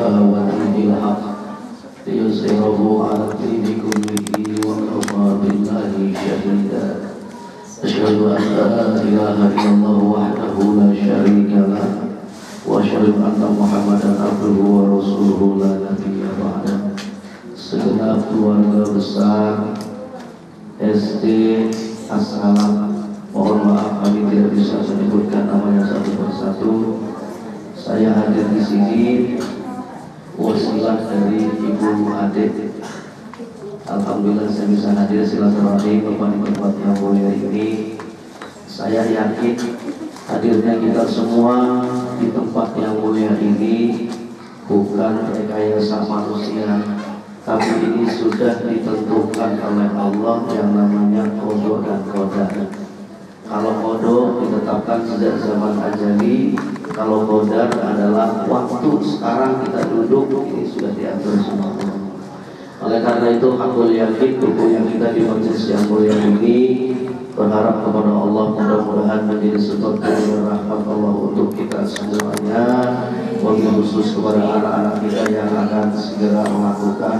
ودين الحق ليظهره على الدين كله وكفى بالله شهيدا. أشهد أن لا إله إلا الله وحده لا شريك له وأشهد أن محمدا عبده ورسوله لا نبي بعده. Segenap keluarga besar SD As-Salam, mohon maaf kami tidak bisa menyebutkan namanya satu persatu. Saya hadir di sini wasilah dari Ibu Adik. Alhamdulillah saya bisa hadir silaturahmi di tempat yang mulia ini. Saya yakin hadirnya kita semua di tempat yang mulia ini bukan rekayasa manusia, tapi ini sudah ditentukan oleh Allah yang namanya qada dan qadar. Kalau qada ditetapkan sejak zaman ajali, kalau qadar adalah waktu sekarang kita duduk, ini sudah diatur semua. Oleh karena itu hakul yakin buku yang kita di majelis yang mulia ini berharap kepada Allah mudah-mudahan menjadi sebab rahmat Allah untuk kita semuanya, wabil khusus kepada anak-anak kita yang akan segera melakukan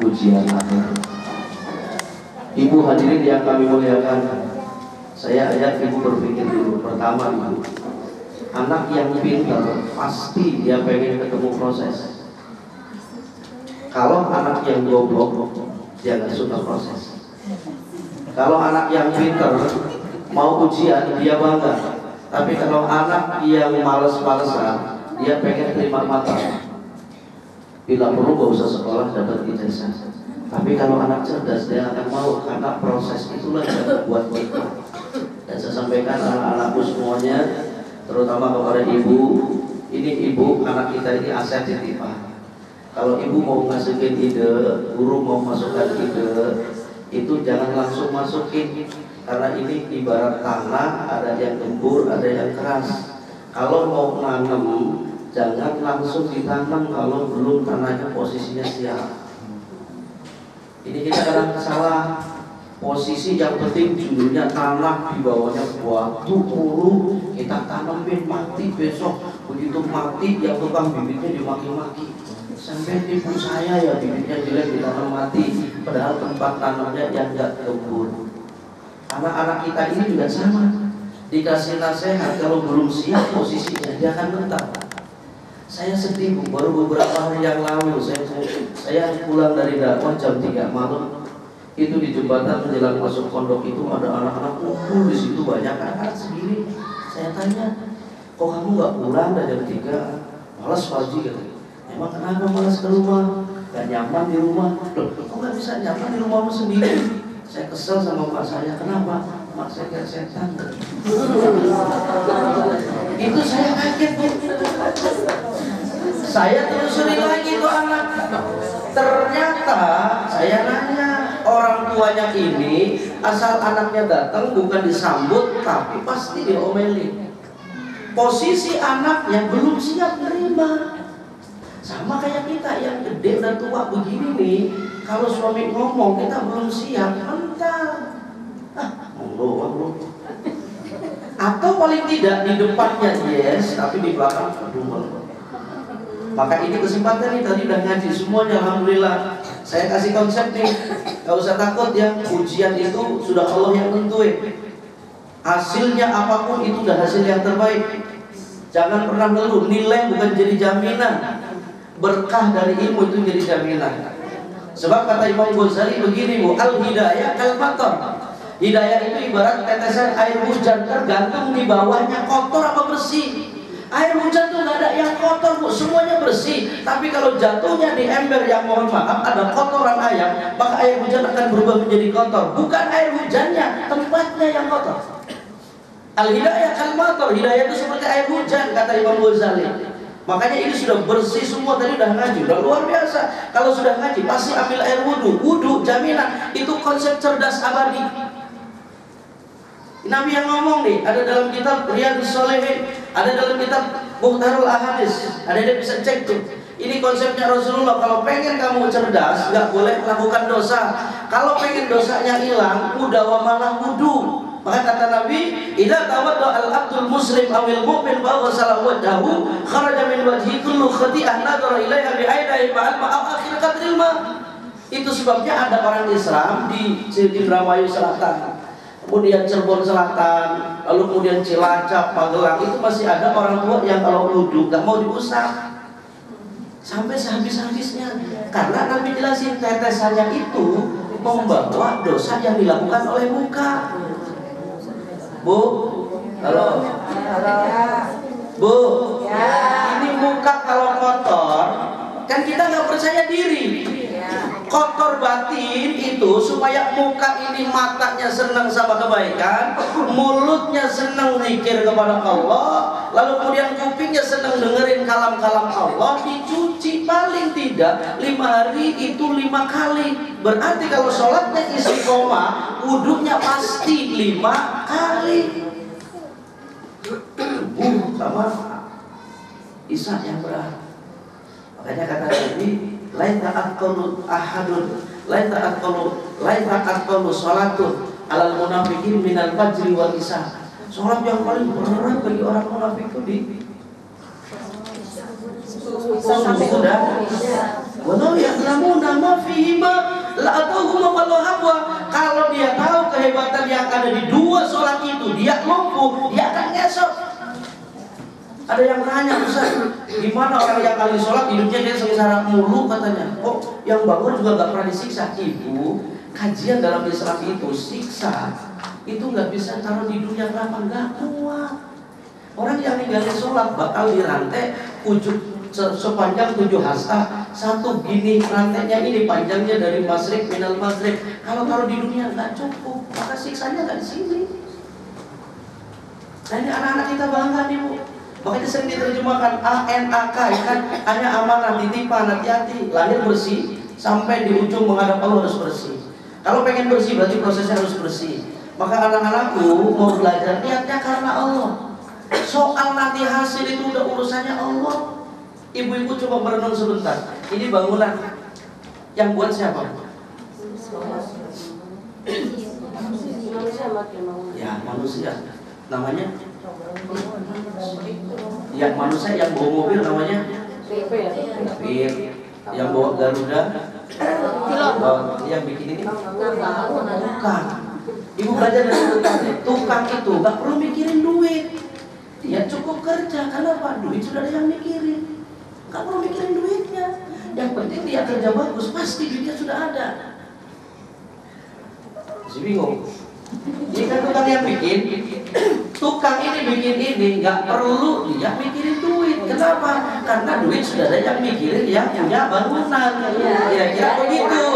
ujian akhir. Ibu hadirin yang kami muliakan, saya ajak ibu berpikir dulu. Pertama, ibu, anak yang pintar pasti dia pengen ketemu proses. Kalau anak yang goblok, dia nggak suka proses. Kalau anak yang pintar mau ujian, dia bangga. Tapi kalau anak yang malas-malasan, dia pengen terima mata. Bila perlu gak usah sekolah dapat ijazah. Tapi kalau anak cerdas, dia akan mau, karena proses itulah yang buat kita. Dan saya sampaikan anak-anakku semuanya, terutama kepada ibu, ini ibu, anak kita ini aset titipan. Kalau ibu mau masukin ide, guru mau masukkan ide, itu jangan langsung masukin, karena ini ibarat tanah, ada yang gembur, ada yang keras. Kalau mau nanam, jangan langsung ditanam kalau belum tanahnya posisinya siap. Ini kita kadang salah posisi. Yang penting judulnya tanah, di bawahnya batu mulu, kita tanamin mati, besok begitu mati yang tukang bibitnya dimaki-maki. Sampai ibu saya ya bibitnya jelek ditanam mati, padahal tempat tanamnya yang gak gembur. Anak-anak kita ini juga sama, dikasih nasihat kalau belum siap posisinya dia akan mental. Saya sedih bu, baru beberapa hari yang lalu saya pulang dari dakwah jam 3 malam. Itu di jembatan menjelang masuk pondok itu ada anak-anak kumpul di situ, banyak anak segini. Saya tanya, kok kamu nggak pulang dari jam 3? Malas pagi gitu. Emang kenapa malas ke rumah? Gak nyaman di rumah? Loh, kok nggak bisa nyaman di rumahmu sendiri? Saya kesel sama mak saya, kenapa? Mak saya kayak setan. Itu saya kaget bu. Saya telusuri lagi tuh anak. Ternyata saya nanya, orang tuanya ini asal anaknya datang bukan disambut, tapi pasti diomelin. Posisi anaknya belum siap nerima. Sama kayak kita yang gede dan tua begini nih, kalau suami ngomong kita belum siap, mental. Monggo. Atau paling tidak di depannya yes, tapi di belakang aduh. Maka ini kesempatan nih, tadi udah ngaji semuanya, alhamdulillah. Saya kasih konsep nih, gak usah takut ya, ujian itu sudah Allah yang tentuin. Hasilnya apapun itu udah hasil yang terbaik. Jangan pernah ngeluh, nilai bukan jadi jaminan. Berkah dari ilmu itu jadi jaminan. Sebab kata Imam Ghazali begini bu, al-hidayah kal-matar. Hidayah itu ibarat tetesan air hujan, tergantung di bawahnya kotor apa bersih. Air hujan tuh gak ada yang kotor bu, semuanya bersih. Tapi kalau jatuhnya di ember yang mohon maaf ada kotoran ayam, maka air hujan akan berubah menjadi kotor. Bukan air hujannya, tempatnya yang kotor. Al-hidayah kal-matar, hidayah itu seperti air hujan kata Imam Ghazali. Makanya ini sudah bersih semua, tadi udah ngaji, udah luar biasa. Kalau sudah ngaji pasti ambil air wudhu. Wudhu jaminan, itu konsep cerdas abadi. Nabi yang ngomong nih, ada dalam kitab Riyadhus Shalihin, ada dalam kitab Mukhtarul Ahadits, ada yang bisa cek tuh. Ini konsepnya Rasulullah. Kalau pengen kamu cerdas, nggak boleh melakukan dosa. Kalau pengen dosanya hilang, mudawamalah wudhu. Maka kata Nabi, "Idza tawadda al-abdul muslim awil mu'min fa ghasala wajhahu, kharaja min wajhi kullu khati'ah nadhara ilaiha bi ainihi ma'al akhir qadril ma." Itu sebabnya ada orang Islam di Indramayu Selatan, kemudian Cirebon Selatan, lalu kemudian Cilacap, Magelang, itu masih ada orang tua yang kalau wudhu nggak mau diusap sampai sehabis-habisnya, karena Nabi jelasin tetesannya itu membawa dosa yang dilakukan oleh muka. Bu, halo, Bu, ini muka kalau kotor, kan kita nggak percaya diri. Kotor batin itu supaya muka ini matanya senang sama kebaikan, mulutnya senang zikir kepada Allah, lalu kemudian kupingnya senang dengerin kalam-kalam Allah, dicuci paling tidak 5 hari itu 5 kali. Berarti kalau sholatnya istiqomah, wudhunya pasti 5 kali. Sama Isa yang berat. Makanya kata Nabi, lain ta'aqqalu ahadun, lain ta'aqqalu salatun alal munafiqin minal fajri wal isya. Salat yang paling berat bagi orang munafik itu di sudah. Walau ya'lamuna ma fihi ma la atauhum walau habwa. Kalau dia tahu kehebatan yang ada di 2 salat itu, dia lumpuh, dia akan ngesot. Ada yang nanya, Ustaz, gimana orang yang kali sholat hidupnya kayak sengsara mulu katanya? Kok yang bangun juga gak pernah disiksa? Ibu, kajian dalam Islam itu siksa itu gak bisa taruh di dunia kenapa? Gak kuat. Orang yang ninggalin sholat bakal dirantai sepanjang 7 hasta. 1 gini rantainya ini panjangnya dari masrik minal masrik. Kalau taruh di dunia gak cukup, maka siksanya gak di sini. Nah ini anak-anak kita bangga nih Bu. Makanya sering diterjemahkan ANAK, ya kan? Hanya amanah, titipan, hati-hati, lahir bersih, sampai di ujung menghadap Allah harus bersih. Kalau pengen bersih berarti prosesnya harus bersih. Maka anak-anakku mau belajar niatnya karena Allah. Soal nanti hasil itu udah urusannya Allah. Ibu-ibu coba merenung sebentar. Ini bangunan yang buat siapa? Ya manusia. Namanya? Yang manusia yang bawa mobil namanya Pir. Yang bawa Garuda yang bikin ini tukang. Ibu belajar dari tukang itu gak perlu mikirin duit, dia cukup kerja. Kenapa? Duit sudah ada yang mikirin, gak perlu mikirin duitnya. Yang penting dia kerja bagus, pasti duitnya sudah ada. Masih bingung? Ini kan tukang yang bikin, tukang ini bikin ini, nggak perlu dia mikirin duit. Kenapa? Karena duit sudah ada yang mikirin, yang punya bangunan. Kira-kira begitu.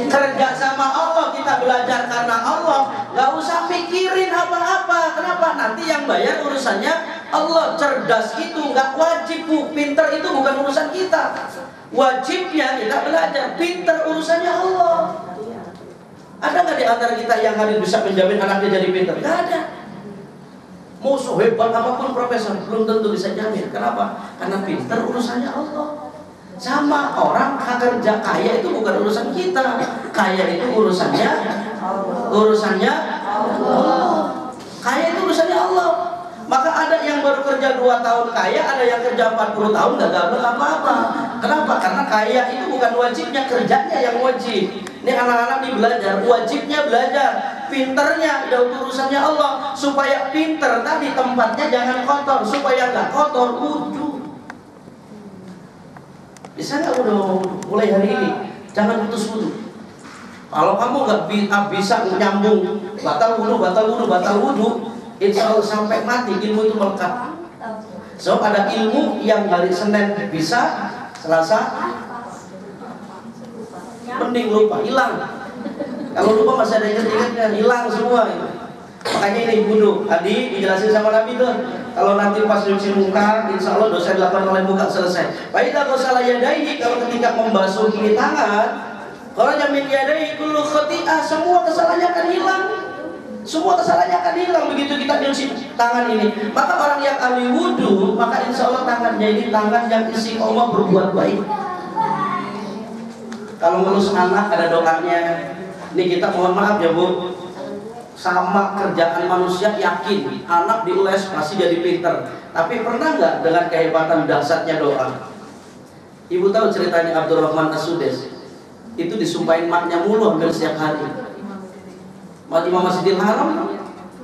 Kerja sama Allah, kita belajar karena Allah, nggak usah mikirin apa-apa. Kenapa? Nanti yang bayar urusannya Allah. Cerdas itu nggak wajib Bu, pinter itu bukan urusan kita. Wajibnya kita belajar, pinter urusannya Allah. Ada nggak di antara kita yang hari bisa menjamin anaknya jadi pintar? Nggak ada. Mau sehebat apapun profesor, belum tentu bisa jamin. Kenapa? Karena pintar urusannya Allah. Sama orang kerja kaya itu bukan urusan kita. Kaya itu urusannya Allah. Kaya itu urusannya Allah. Maka ada yang baru kerja 2 tahun kaya, ada yang kerja 40 tahun nggak dapat apa-apa. Kenapa? Karena kaya itu bukan wajibnya, kerjanya yang wajib. Ini anak-anak nih belajar, wajibnya belajar, pinternya udah urusannya Allah. Supaya pinter tadi tempatnya jangan kotor, supaya nggak kotor wudhu. Bisa nggak udah mulai hari ini jangan putus wudhu. Kalau kamu nggak bisa nyambung batal wudhu, insya Allah sampai mati ilmu itu melekat. So ada ilmu yang hari Senin bisa, Selasa mending lupa, hilang. Kalau lupa masih ada ingat-ingatnya, hilang semua itu. Makanya ini wudhu tadi dijelasin sama Nabi tuh. Kalau nanti pas cuci muka, insya Allah dosa dilakukan oleh muka selesai. Baiklah kalau salah yadaihi, kalau ketika membasuh kiri tangan, kalau jamin yadaihi kullu khati'ah, semua kesalahannya akan hilang. Semua kesalahannya akan hilang begitu kita cuci tangan ini. Maka orang yang ahli wudhu, maka insya Allah tangannya ini tangan yang istiqomah berbuat baik. Kalau ngelus anak ada doanya. Ini kita mohon maaf ya Bu, sama kerjaan manusia, yakin anak diules pasti jadi pinter. Tapi pernah nggak dengan kehebatan dahsyatnya doa? Ibu tahu ceritanya Abdurrahman As-Sudais? Itu disumpahin maknya mulu hampir setiap hari. Imam Masjidil Haram,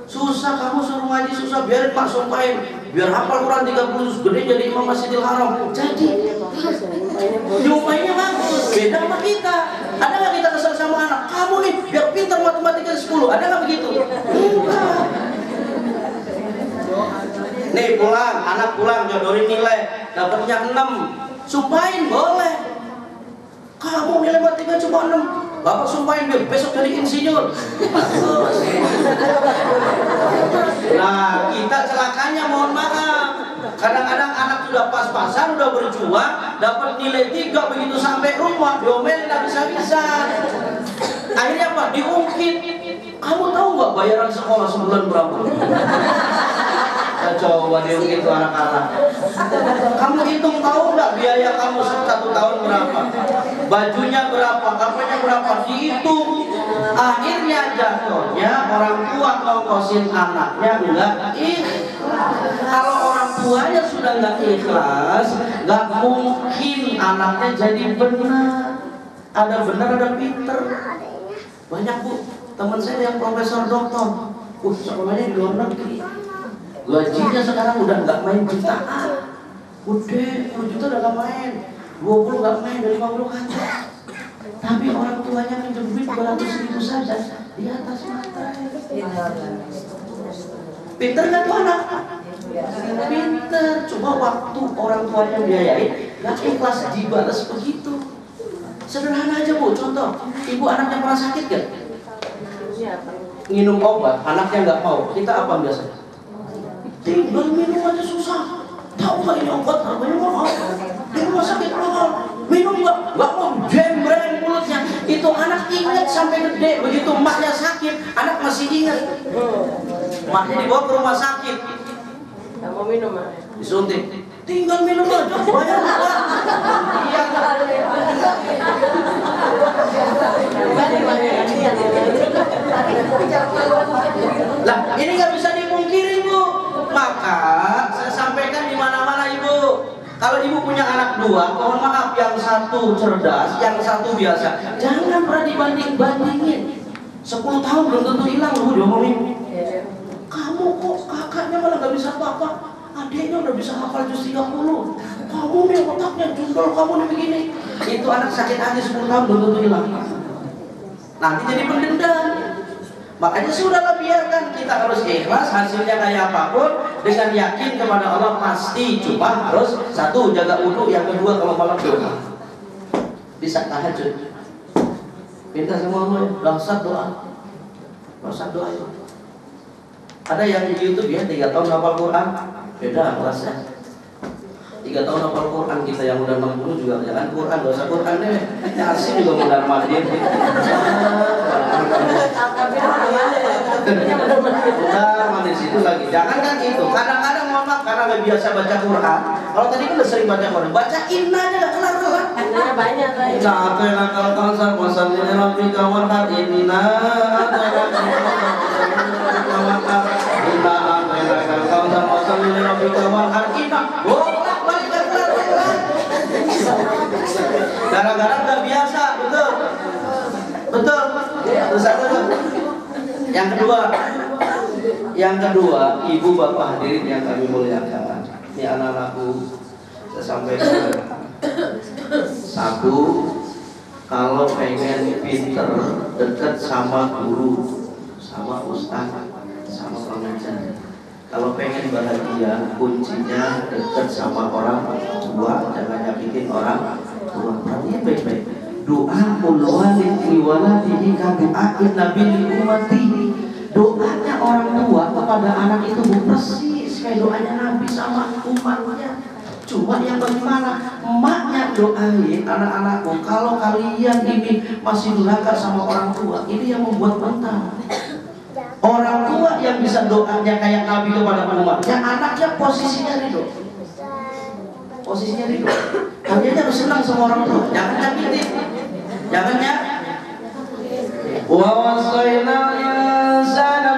susah kamu suruh ngaji, susah, biarin mak sumpahin, biar hafal Quran 30 gede jadi Imam Masjidil Haram. Jadi nyumpahinnya bagus, beda sama kita. Ada nggak kita kesal sama anak? Kamu nih biar pintar matematika 10, ada nggak begitu? Enggak. Nih pulang, anak pulang jodohin nilai, dapatnya 6, sumpahin boleh. Kamu nilai matematika cuma 6, bapak sumpahin biar besok jadi insinyur. Nah, kita celakanya mohon maaf. Kadang-kadang anak sudah pas-pasan, udah berjuang, dapat nilai 3, begitu sampai rumah diomelin habis-habisan. Akhirnya apa? Diungkit. Kamu tahu nggak bayaran sekolah sebulan berapa? Coba diungkit tuh anak-anak. Kamu hitung tahu nggak biaya kamu 1 tahun berapa? Bajunya berapa? Kapannya berapa? Dihitung. Akhirnya jatuhnya orang tua ngongkosin anaknya enggak ikhlas. Kalau orang tuanya sudah enggak ikhlas, enggak mungkin anaknya jadi benar. Ada benar, ada pinter. Banyak bu, teman saya yang profesor doktor, sekolahnya di luar negeri. Gajinya sekarang udah nggak main jutaan, udah 10 juta udah nggak main, 20 nggak main, dari 50 aja. Tapi orang tuanya minjem duit 200.000 saja di atas mata. Pinter nggak tuh anak? Pinter, cuma waktu orang tuanya biayain nggak ikhlas dibalas begitu. Sederhana aja bu, contoh, ibu anaknya pernah sakit gak? Minum obat, anaknya nggak mau, kita apa biasanya? Tinggal minum aja susah. Tahu nggak ini obat namanya mahal? Di rumah sakit mahal. Minum nggak mau, jembreng mulutnya. Itu anak ingat sampai gede. Begitu emaknya sakit, anak masih ingat. Emaknya dibawa ke rumah sakit. Nggak mau minum mak. Disuntik. Tinggal minum aja, bayar apa? Iya. Lah, ini nggak bisa dipungkiri bu. Maka saya sampaikan di mana-mana ibu. Kalau ibu punya anak 2, mohon maaf, yang satu cerdas, yang satu biasa. Jangan pernah dibanding-bandingin. 10 tahun belum tentu hilang bu diomongin. Kamu kok kakaknya malah nggak bisa apa-apa, adiknya udah bisa hafal juz 30. Kamu nih otaknya jundol, kamu nih begini. Itu anak sakit hati 10 tahun belum tentu hilang. Nanti jadi pendendam. Makanya sudahlah, biarkan, kita harus ikhlas, hasilnya kayak apapun dengan yakin kepada Allah pasti. Cuma harus 1 jaga wudu, yang kedua kalau malam doa. Bisa tahajud. Minta semua Allah, dahsyat doa. Dahsyat doa itu. Ada yang di YouTube ya 3 tahun hafal Quran, beda kelasnya. 3 tahun hafal Quran, kita yang udah 60 juga jangan Quran, gak usah Quran deh. Asing juga modal mandir. Udah manis itu lagi. Jangan kan itu. Kadang-kadang mohon maaf karena nggak biasa baca Quran. Kalau tadi kan udah sering baca Quran, baca inna aja nggak kelar-kelar. Innanya banyak lagi. Capek nakal kansar kosan ini rapi kawan har inna. Gara-gara udah biasa, betul. Betul. Terus apa tuh? Yang kedua, ibu bapak hadirin yang kami muliakan. Ini anak-anakku, saya sampaikan. 1, kalau pengen pinter, dekat sama guru, sama ustaz, sama pengajar. Kalau pengen bahagia, kuncinya dekat sama orang tua, jangan nyakitin orang tua. Perhatian baik-baik. Doa ulwalid waladihi kadu'ain nabi ummati. Doanya orang tua kepada anak itu persis kayak doanya Nabi sama umatnya. Cuma yang bagaimana emaknya doain anak-anakku, kalau kalian ini masih durhaka sama orang tua, ini yang membuat mental. Orang tua yang bisa doanya kayak Nabi kepada umatnya, anaknya posisinya ridho. Posisinya ridho. Kalian harus senang sama orang tua, jangan nyakitin. Jangan ya. Wa wasaina insana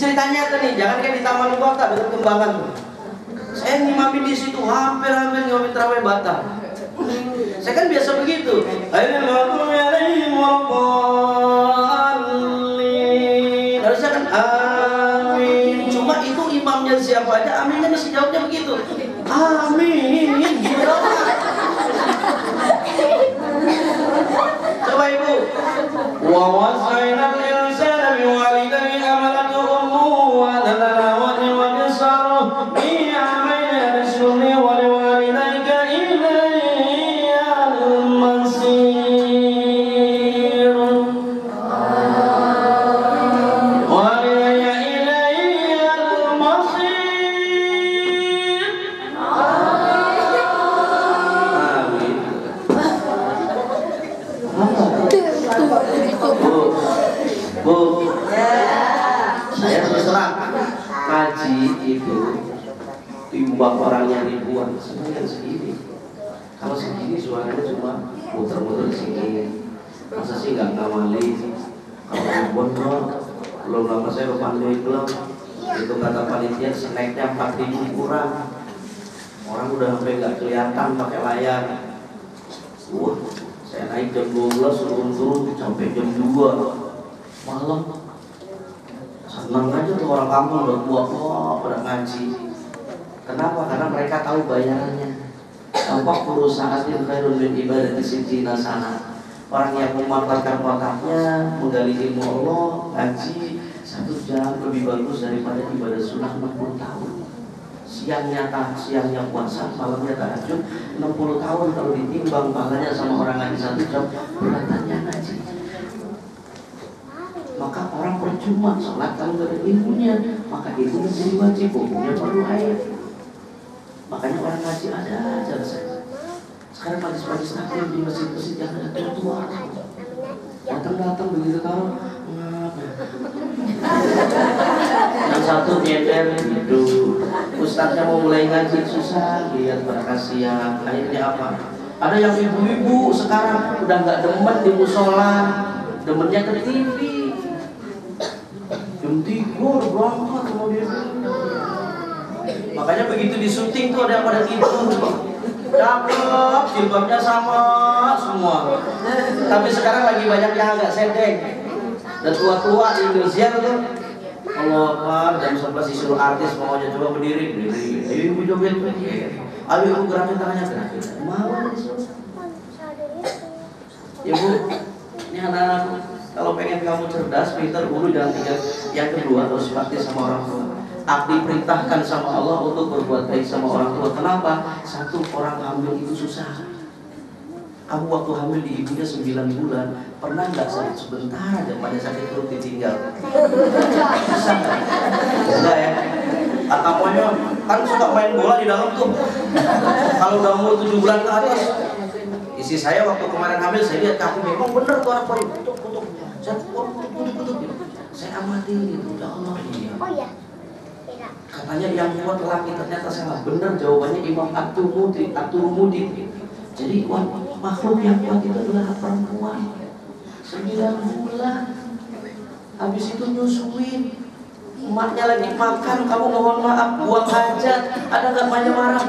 ceritanya tadi, jangan kayak di Taman Kota dekat Kembangan tuh. Saya ngimamin di situ hampir ngimamin tarawih batal. Saya kan biasa begitu. Harusnya kan amin. Cuma itu imamnya siapa aja, aminnya mesti jawabnya begitu. Amin. Gitu. Coba Ibu. Wa wasaina al-insana biwalidayhi hamalatu ummuhu wa hadana wa bisaruhu bi amayna rasulni wa liwalidayka ilayya al-masir. Wa ilayya al-masir. Bu, saya terserah ngaji itu timbang orangnya ribuan, sebenarnya segini. Kalau segini suaranya cuma muter-muter di sini. Masa sih nggak ngamali? Kalau ribuan belum lama saya ke Pandai belum. Itu kata panitia snacknya 4.000 kurang. Orang udah sampai nggak kelihatan pakai layar. Wah, saya naik jam 12 turun sampai jam 2 malam. Senang aja tuh orang kampung udah tua pada ngaji. Kenapa? Karena mereka tahu bayarannya. Tampak perusahaan khairun min ibadati sittina sana. Orang yang memanfaatkan otaknya menggali ilmu Allah, ngaji 1 jam lebih bagus daripada ibadah sunnah 60 tahun. Siangnya puasa, malamnya tahajud 60 tahun kalau ditimbang pahalanya sama orang ngaji 1 jam, beratannya ngaji. Maka orang percuma sholat kalau gak ada ilmunya, maka itu menjadi wajib, hukumnya perlu ayat. Makanya orang ngaji ada aja saya. Sekarang majlis-majlis taklim di masjid-masjid yang ada tua-tua, datang begitu tahu yang satu nyender hidup. Ustaznya mau mulai ngaji susah, lihat berkasihan. Akhirnya apa? Ada yang ibu-ibu sekarang udah nggak demen di musola, demennya ke TV. Jam 3 berangkat sama dia. Makanya begitu di syuting tuh ada yang pada tidur. Cakep, jilbabnya sama semua. Tapi sekarang lagi banyak yang agak sedeng. Dan tua-tua di Indonesia tuh Allah Akbar, jam 11 disuruh artis maunya coba berdiri. Ibu joget. Ayo ibu gerakin tangannya, gerakin. Mau disuruh. Ya Bu, ini anak-anak kalau pengen kamu cerdas, pintar, guru jangan tinggal. Yang kedua harus bakti sama orang tua. Diperintahkan sama Allah untuk berbuat baik sama orang tua. Kenapa? 1, orang hamil itu susah. Kamu waktu hamil di ibunya 9 bulan, pernah nggak sakit sebentar aja pada sakit perut ditinggal? Susah nggak? Enggak ya? Ataupun kan suka main bola di dalam tuh. Kalau udah umur 7 bulan ke atas, isi saya waktu kemarin hamil saya lihat kaki memang bener tuh anak bayi kutuk. Saya kutuk. Saya amati gitu, ya Allah ini. Oh iya. Katanya yang kuat laki, ternyata salah. Bener jawabannya Imam At-Tirmidzi. Jadi makhluk yang kuat itu adalah perempuan. 9 bulan. Habis itu nyusuin. Emaknya lagi makan, kamu mohon maaf buang hajat. Ada nggak emaknya marah?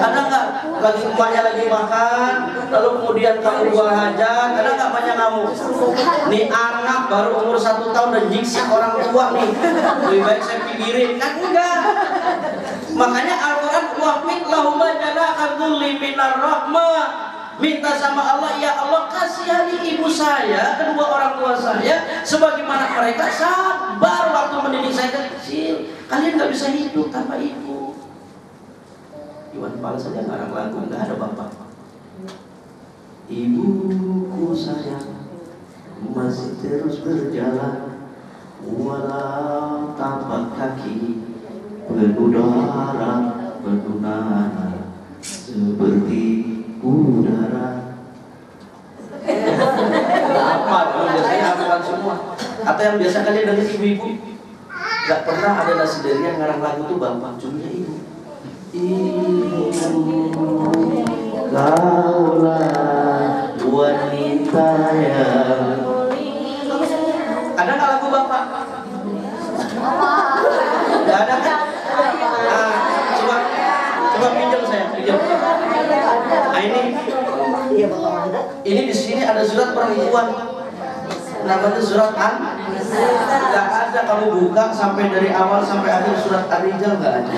Ada nggak? Emaknya lagi makan, lalu kemudian kamu buang hajat. Ada nggak emaknya kamu? Nih anak baru umur 1 tahun dan nyiksa orang tua nih. Lebih baik saya pikirin, kan enggak? Makanya Al-Quran wahmid lahumma janahal dzulli minar rahmah. Minta sama Allah, ya Allah kasihani ibu saya, kedua orang tua saya, sebagaimana mereka sabar waktu mendidik saya kecil. Kalian nggak bisa hidup tanpa ibu. Iwan Fals saja ngarang lagu, nggak ada bapak. Ibuku sayang masih terus berjalan, walau tapak kaki penuh darah, penuh nanah, seperti udara. Apa? Biasanya hafalan semua. Atau yang biasa kalian dengar ibu-ibu, gak pernah ada nasi dari yang ngarang lagu tuh bapak, cuma ibu. Ibu, kaulah wanita yang. Ada nggak lagu bapak? Nggak ada kan? Nah, coba pinjam saya, pinjam. Nah ini di sini ada surat perempuan, namanya surat nggak ada. Kamu buka sampai dari awal sampai akhir surat Ar-Rijal nggak ada.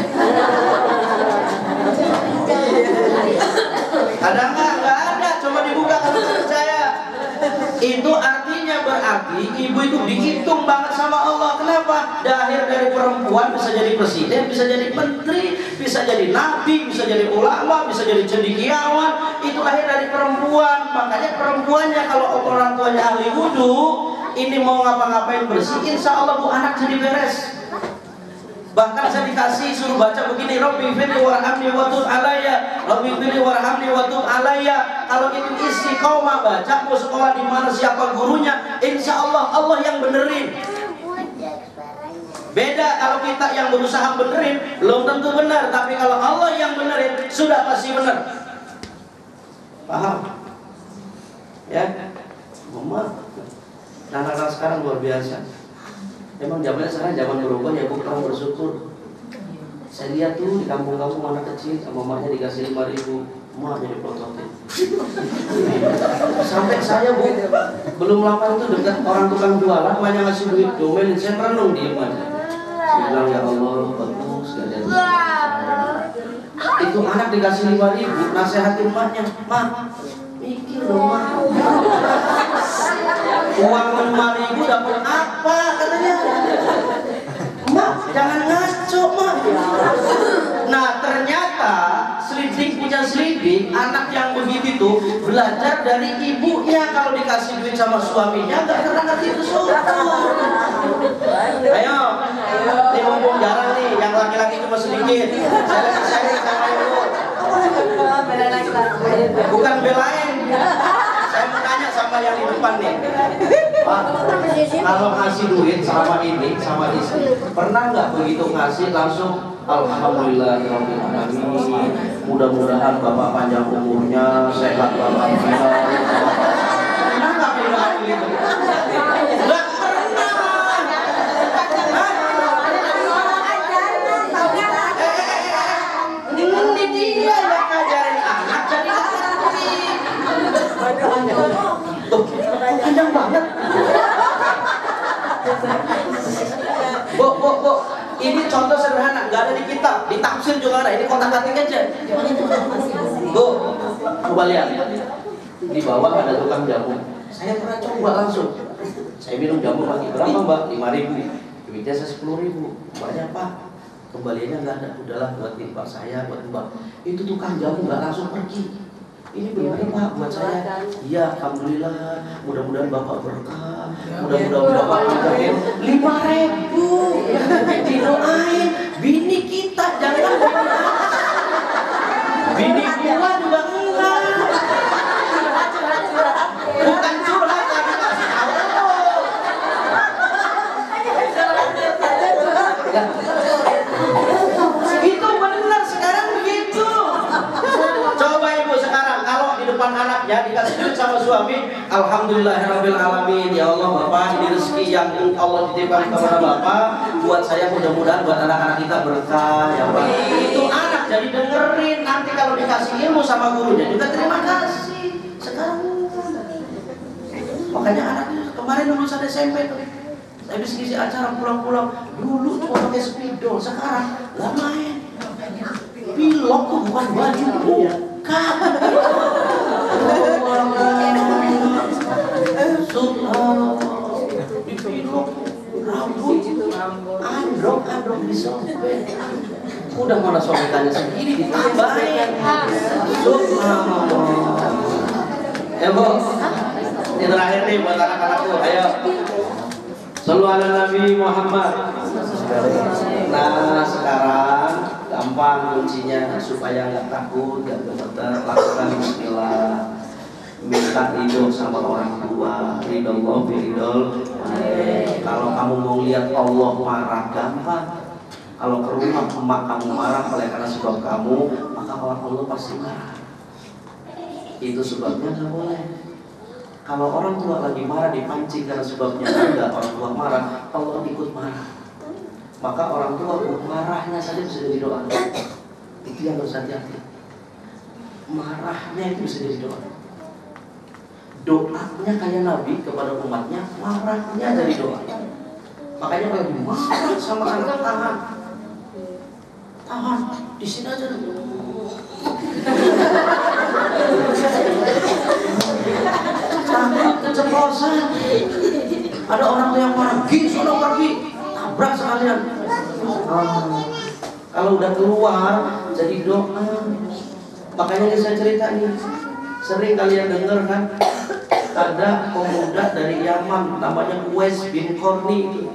Ada nggak? Nggak ada. Coba dibuka kalau percaya. Itu artinya berarti ibu itu dihitung banget sama Allah. Kenapa? Lahir dari perempuan bisa jadi presiden, bisa jadi menteri, bisa jadi nabi, bisa jadi ulama, bisa jadi cendekiawan. Itu lahir dari perempuan. Makanya perempuannya kalau orang tuanya ahli wudhu, ini mau ngapa-ngapain bersih, insya Allah bu anak jadi beres. Bahkan saya dikasih suruh baca begini, Rabbi firli warhamni wa tub alayya, Rabbi firli warhamni wa tub alayya. Kalau itu istiqomah baca, mau sekolah di mana, siapa gurunya, insya Allah Allah yang benerin. Beda kalau kita yang berusaha benerin, belum tentu benar. Tapi kalau Allah yang benerin, sudah pasti benar. Paham? Ya, Mama. Anak-anak sekarang luar biasa. Emang zamannya sekarang zaman berubah ya, bukan bersyukur. Saya lihat tuh di kampung-kampung anak kecil sama mamanya dikasih 5.000, emak jadi prototip. Sampai saya bu, belum lama itu dekat orang tukang jualan, mamanya ngasih duit domelin, saya merenung diem aja. Saya bilang ya Allah, bagus gak ada. Itu anak dikasih 5.000, nasihatin emaknya, mak, mikir dong mak. Uang 5.000 dapat apa katanya? Mak, jangan ngaco mak. Nah ternyata selidik punya selidik, anak yang begitu itu belajar dari ibunya. Kalau dikasih duit sama suaminya nggak pernah ngerti bersyukur. Ayo, ini mumpung jarang nih, yang laki-laki cuma sedikit. Saya lagi sharing sama ibu. Bukan belain. Saya mau tanya sama yang di depan nih, Pak, kalau ngasih duit sama ini, sama istri, pernah nggak begitu ngasih langsung Alhamdulillah, mudah-mudahan Bapak panjang umurnya, sehat walafiat. Pernah nggak bilang begitu? Nggak pernah. Ini dia yang ngajarin anak jadi ngerti. Panjang banget. Bu, ini contoh sederhana, nggak ada di kitab, di tafsir juga ada. Ini kotak-katik aja. Bu, coba lihat. Di bawah ada tukang jamu. Saya pernah coba langsung. Saya minum jamu pagi, berapa mbak? 5.000. Duitnya saya 10.000. Banyak pak. Kembaliannya nggak ada. Udahlah buat mbak saya, buat mbak. Itu tukang jamu nggak langsung pergi. Ini benar pak buat saya. Iya, alhamdulillah. Mudah-mudahan bapak berkah. Mudah-mudahan bapak berkah. 5.000 didoain. Bini kita jangan bini gua juga enggak. Bukan curhat tapi kasih tahu. Itu benar sekarang begitu. Coba ibu sekarang kalau di depan anaknya dikasih duit sama suami, alhamdulillahirabbil alamin, ya Allah bapak ini rezeki yang Allah titipkan kepada bapak, buat saya mudah-mudahan buat anak-anak kita berkah ya pak. Itu anak jadi dengerin, nanti kalau dikasih ilmu sama gurunya juga terima kasih. Sekarang makanya anak kemarin lulusan SMP tuh, saya bisa ngisi acara pulang-pulang, dulu cuma pakai spidol, sekarang nggak main. Pilok tuh bukan baju, bukan. Subhanallah, dipilok, rambut, androk disobek. Udah mana sobekannya segini ditambahin. Subhanallah. Ya bu, ini terakhir nih buat anak-anakku, ayo. Sallu ala Nabi Muhammad. Nah sekarang gampang kuncinya supaya nggak takut, nggak gemeter, lakukan bismillah. Minta ridho sama orang tua, ridho Allah, ridho. Kalau kamu mau lihat Allah marah gampang. Kalau ke rumah emak kamu marah oleh karena sebab kamu, maka Allah pasti marah. Itu sebabnya nggak boleh. Kalau orang tua lagi marah dipancing karena sebabnya ada orang tua marah, Allah ikut marah. Maka orang tua marahnya saja bisa jadi doa. Itu yang harus hati-hati. Marahnya itu bisa jadi doa. Doanya kayak Nabi kepada umatnya, marahnya jadi doa. Makanya kalau dimarah sama anak, tahan, di sini aja dulu. Takut keceplosan. Ada orang tua yang marah, sono pergi, tabrak sekalian. Kalau udah keluar jadi doa. Makanya saya cerita nih, sering kalian dengar kan, ada pemuda dari Yaman namanya Uwais bin Qarni.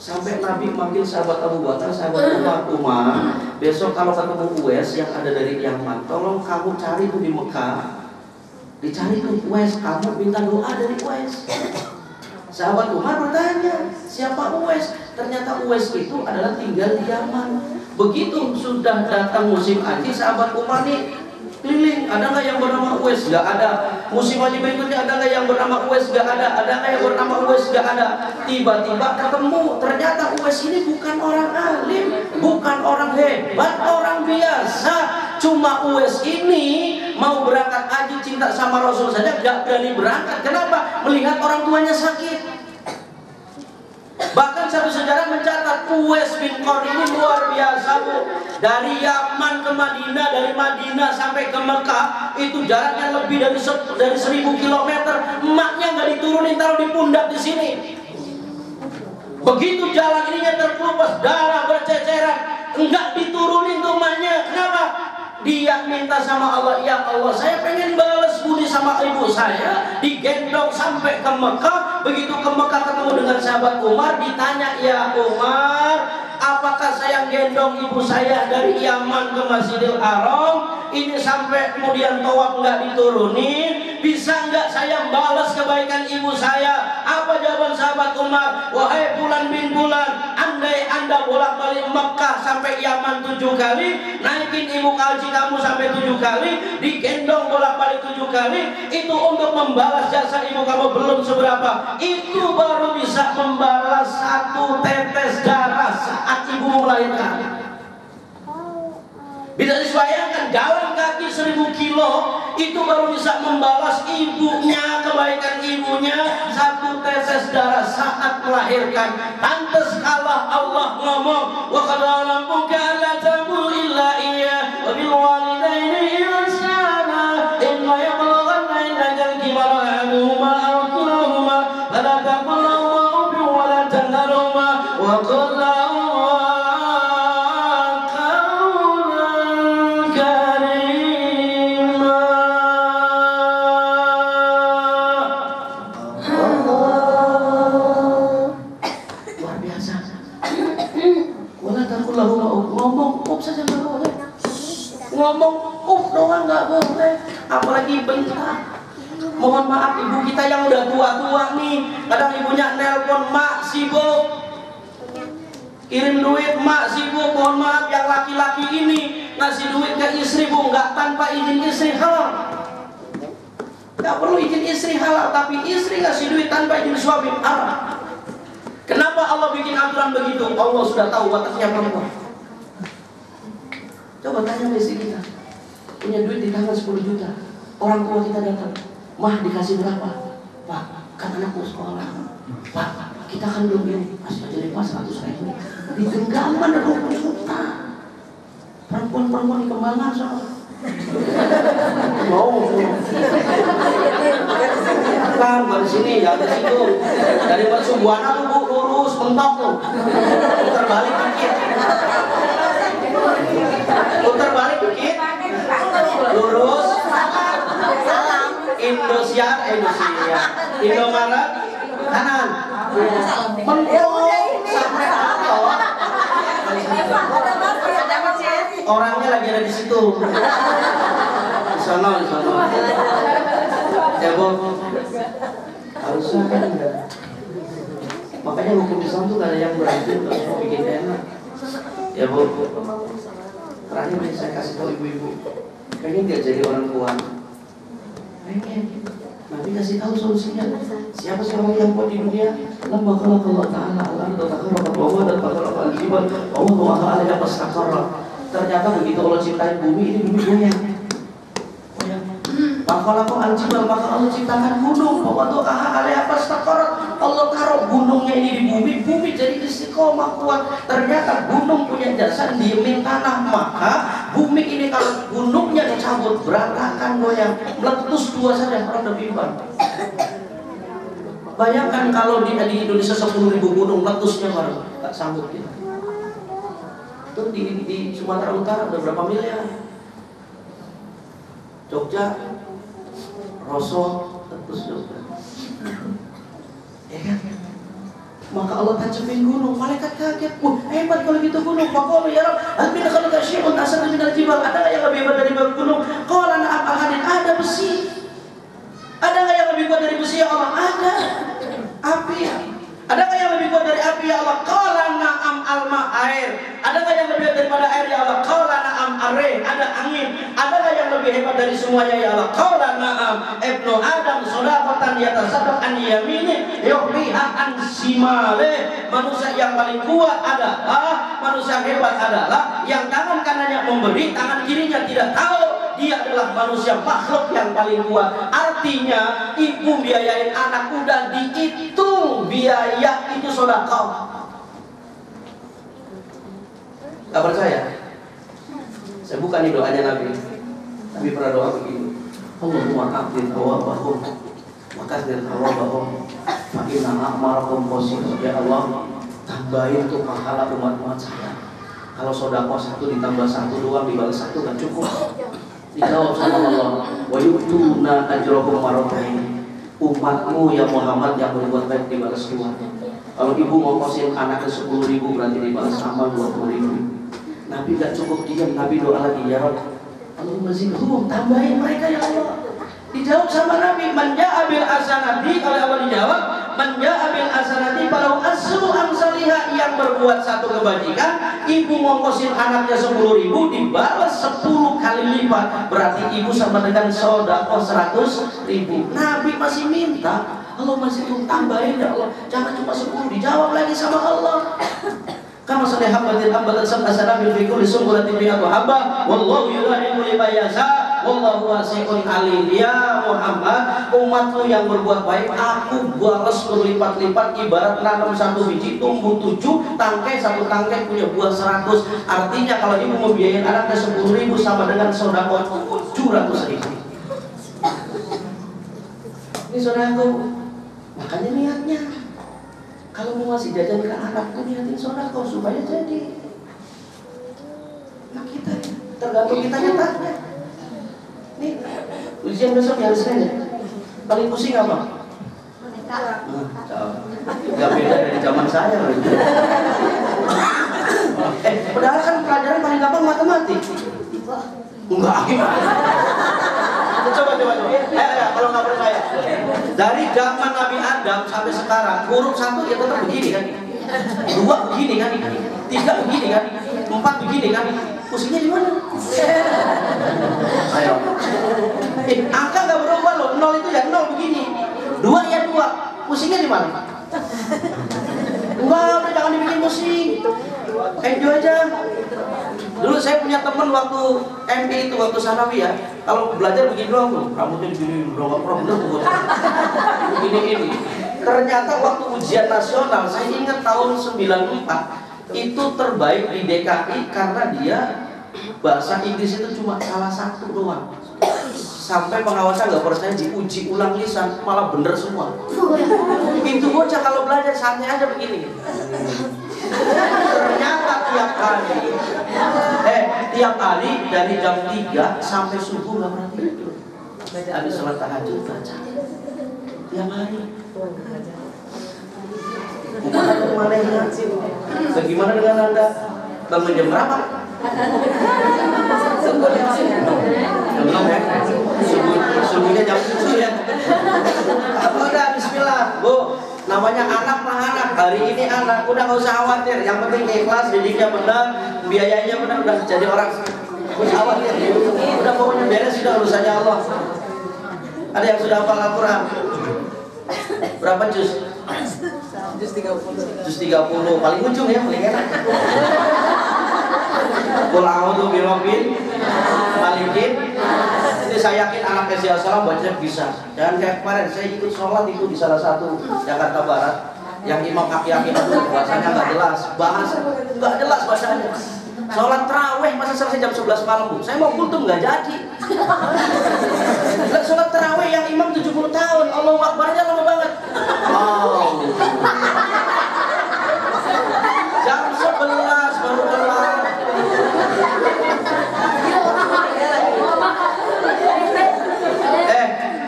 Sampai Nabi manggil sahabat Abu Bakar, sahabat Umar, besok kalau ketemu Uwais yang ada dari Yaman, tolong kamu cari tuh di Mekah, dicari tuh Uwais, kamu minta doa dari Uwais. Sahabat Umar bertanya, siapa Uwais? Ternyata Uwais itu adalah tinggal di Yaman. Begitu sudah datang musim haji, sahabat Umar nih keliling, ada nggak yang bernama Uwais? Nggak ada. Musim haji berikutnya ada nggak yang bernama Uwais? Nggak ada. Ada nggak yang bernama Uwais? Nggak ada. Tiba-tiba ketemu, ternyata Uwais ini bukan orang alim, bukan orang hebat, orang biasa. Cuma Uwais ini mau berangkat haji, cinta sama Rasul saja nggak berani berangkat. Kenapa? Melihat orang tuanya sakit. Bahkan satu sejarah mencatat Uwais bin Qarni ini luar biasa, Bu. Dari Yaman ke Madinah, dari Madinah sampai ke Mekah itu jaraknya lebih dari 1000 km. Emaknya nggak diturunin, taruh di pundak di sini. Begitu jalan ininya terkelupas, darah berceceran, enggak diturunin tuh emaknya. Kenapa? Dia minta sama Allah, ya Allah, saya pengen balas budi sama ibu saya, digendong sampai ke Mekah. Begitu ke Mekah ketemu dengan sahabat Umar, ditanya, ya Umar, apakah saya gendong ibu saya dari Yaman ke Masjidil Haram, ini sampai kemudian tawaf nggak diturunin, bisa nggak saya balas kebaikan ibu saya? Apa jawaban sahabat Umar? Wahai Fulan bin Fulan, andai anda bolak-balik Mekah sampai Yaman 7 kali, naikin ibu haji kamu sampai 7 kali, digendong bolak-balik 7 kali, itu untuk membalas jasa ibu kamu belum seberapa. Itu baru bisa membalas 1 tetes darah saat ibu melahirkan. Bisa dibayangkan, jalan kaki 1000 kilo itu baru bisa membalas ibunya, kebaikan ibunya 1 tetes darah saat melahirkan. Pantes kalah Allah ngomong, wa qad rabbuka alla ta'budu illa iyyah wa bil walidaini ihsana imma yablughanna indaka al-kibara ahaduhuma aw kilahuma fala taqul lahuma uffin wa la tanharhuma wa qul ngomong doang nggak boleh, apalagi bentak. Mohon maaf ibu kita yang udah tua-tua nih, kadang ibunya nelpon, mak sibuk, kirim duit, mak sibuk. Mohon maaf, yang laki-laki ini ngasih duit ke istri, Bu, nggak tanpa izin istri halal. Nggak perlu izin istri halal, tapi istri ngasih duit tanpa izin suami halal. Kenapa Allah bikin aturan begitu? Allah sudah tahu wataknya perempuan. Coba tanya istri kita, punya duit di tangan 10 juta, orang tua kita datang, mah dikasih berapa? Pak, kan anakku sekolah. Pak, kita kan belum ini, masih aja lepas 100.000. Di genggaman ada 20 juta. Perempuan-perempuan di Kembangan soalnya. Mau kan dari sini, ya dari situ, dari Persubuana tuh Bu, lurus mentok tuh, putar balik dikit. Putar balik dikit, lurus, Indosiar, Indomaret, kanan, mentok sampai atau orangnya lagi ada di situ, di sana. Ya Bu, harusnya kan enggak. Makanya hukum Islam tuh gak ada yang berarti untuk semua bikin enak. Ya Bu, terakhir nih saya kasih tahu ibu-ibu, pengen gak jadi orang tua? Pengen. Nabi kasih tahu solusinya. Siapa sih orang yang kuat di dunia? Lamma khalaqallahu ta'ala al-ardha takarramat wa wadat takarramat al-jibal wa wada'aha 'alaiha fastaqarrat. Ternyata begitu Allah ciptain bumi, ini bumi goyang. Maka al-jibal, maka Allah ciptakan gunung. Wa wada'aha 'alaiha fastaqarrat. Allah taruh gunungnya ini di bumi, bumi jadi istiqomah kuat. Ternyata gunung punya dasar diemin tanah, maka bumi ini kalau gunungnya dicabut berantakan goyang, meletus dua saja orang udah bimbang. Bayangkan kalau di Indonesia 10.000 gunung meletusnya orang tak sanggup kita. Itu di Sumatera Utara ada berapa miliar? Jogja, Roso, terus Jogja. Ya kan? Maka Allah tancapin gunung, malaikat kaget. Wah, hebat kalau gitu gunung. Faqala ya Rabb, hal min khalqa syai'un asad min al-jibal? Ada enggak yang lebih hebat dari gunung? Qala na'am al-hadid, ada besi. Ada enggak yang lebih kuat dari besi ya Allah? Ada. Api. Ada enggak yang lebih kuat dari api ya Allah? Qala na'am al-ma, air. Ada enggak yang lebih hebat daripada air ya Allah? Qala na'am ar-rih, ada angin. Ada enggak yang lebih hebat dari semuanya ya Allah? Qala na'am ibnu Adam sadaqatan yatasaddaq an yamini yuhriha an shimale. Manusia yang paling kuat adalah, manusia hebat adalah yang tangan kanannya memberi, tangan kirinya tidak tahu. Dia adalah manusia makhluk yang paling kuat. Artinya ibu biayain anak udah dihitung biaya itu sedekah. Gak percaya? Saya buka nih doanya Nabi. Nabi pernah doa begini. Allahumma aqbil thawabahum wa kathir thawabahum fa inna a'marakum qasirun. Ya Allah, tambahin tuh pahala umat-umat saya. Kalau sedekah 1 ditambah 1 doang dibalas 1 kan cukup. Dijawab sama Allah, wa yu'tuna ajrahum marratain. Umatmu ya Muhammad yang berbuat baik dibalas 2. Kalau ibu ngongkosin anaknya 10.000 berarti dibalas sama 20.000. Nabi gak cukup diam, Nabi doa lagi, ya Rabb, Allahumma zidhum, tambahin mereka ya Allah. Dijawab sama Nabi, man ja'a bil hasanati, kalau Allah dijawab, man ja'a bil hasanati falau asru amsalihah, yang berbuat satu kebajikan, ibu ngongkosin anaknya 10.000 dibalas 10 kali lipat, berarti ibu sama dengan sedekah 100.000. Nabi masih minta, Allah masih tambahin ya Allah, jangan cuma 10, dijawab lagi sama Allah. Kama salih habbatin ambatan sab'a sanabil fi kulli sunbulatin mi'atu habbah wallahu yudhi'u liman yasha wallahu wasi'un alim. Ya Muhammad, umatmu yang berbuat baik aku balas berlipat-lipat, ibarat nanam 1 biji tumbuh 7 tangkai, 1 tangkai punya buah 100. Artinya kalau ibu membiayain anaknya 10.000 sama dengan sedekah 700.000. Ini sedekah. Makanya niatnya kalau mau ngasih jajan ke anak tuh niatin sedekah supaya jadi. Nah kita tergantung kita nyatanya. Nih ujian besok ya harusnya. Paling pusing apa? Gak beda dari zaman saya. Padahal kan pelajaran paling gampang matematik. Enggak gimana? Coba. Kalau nggak percaya. Dari zaman Nabi Adam sampai sekarang, huruf 1 ya tetap begini kan, 2 begini kan, 3 begini kan, 4 begini kan. Pusingnya di mana? Ayo. Angka nggak berubah loh. 0 itu ya 0 begini. 2 ya 2. Pusingnya di mana? Enggak, udah jangan dibikin pusing. Enjoy aja. Dulu saya punya teman waktu MP itu, waktu sanawi ya. Kalau belajar begini doang tuh, rambutnya begini, bener tuh. Begini. Ternyata waktu ujian nasional, saya ingat tahun 94 itu terbaik di DKI karena dia bahasa Inggris itu cuma salah 1 doang. Sampai pengawasan nggak percaya, diuji ulang lisan malah bener semua. Itu bocah kalau belajar santai aja begini. Ternyata tiap hari dari jam 3 sampai subuh nggak pernah tidur. Habis sholat tahajud baca tiap hari. Bagaimana dengan Anda? Bangun jam berapa? Belum ya? Subuhnya jam 7 ya. Udah bismillah, Bu. Namanya anak mah anak, hari ini anak, udah gak usah khawatir. Yang penting ikhlas, didiknya benar, biayanya benar, udah jadi orang. Gak usah khawatir. Udah pokoknya beres, sudah urusannya Allah. Ada yang sudah hafal Al-Quran? Berapa juz? Juz 30. Juz 30, paling ujung ya, paling enak. Qul a'udzu birabbil malikin. Jadi saya yakin anak SD Assalam bacanya bisa. Jangan kayak kemarin saya ikut sholat itu di salah satu Jakarta Barat, yang imam kaki-kaki aduh bahasanya nggak jelas, nggak jelas bahasanya. Sholat terawih masa selesai jam 11 malam Bu. Saya mau kultum nggak jadi. Sholat terawih yang imam 70 tahun, Allahu Akbarnya lama banget. Oh. Jam 11 baru kelar.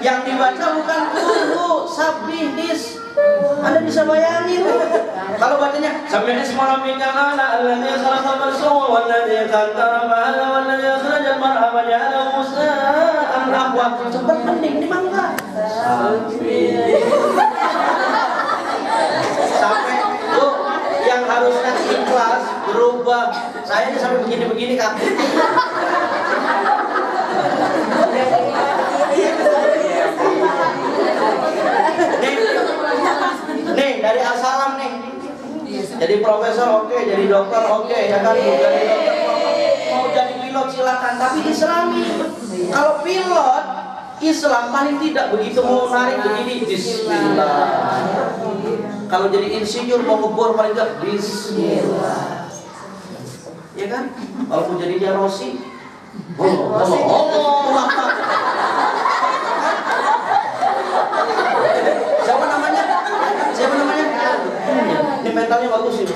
Yang dibaca bukan guru, sabihis. Anda bisa bayangin kalau bacanya sabihis malam minal ala alladzi khalaqa fasawwa walladzi qaddara fahada walladzi akhrajal mar'a faja'alahu musa'an ahwa. Cepat mending di mangga. Sampai tuh yang harusnya ikhlas berubah. Saya ini sampai begini-begini kaki. Nih dari Assalam nih, jadi profesor oke, jadi dokter oke, ya kan? Jadi dokter mau jadi pilot silakan, tapi Islami. Kalau pilot Islam paling tidak begitu mau narik begini, Bismillah. Kalau jadi insinyur mau ngebor paling tidak Bismillah, ya kan? Kalau mau jadi Jarosi, Siapa namanya? Ini mentalnya bagus ini.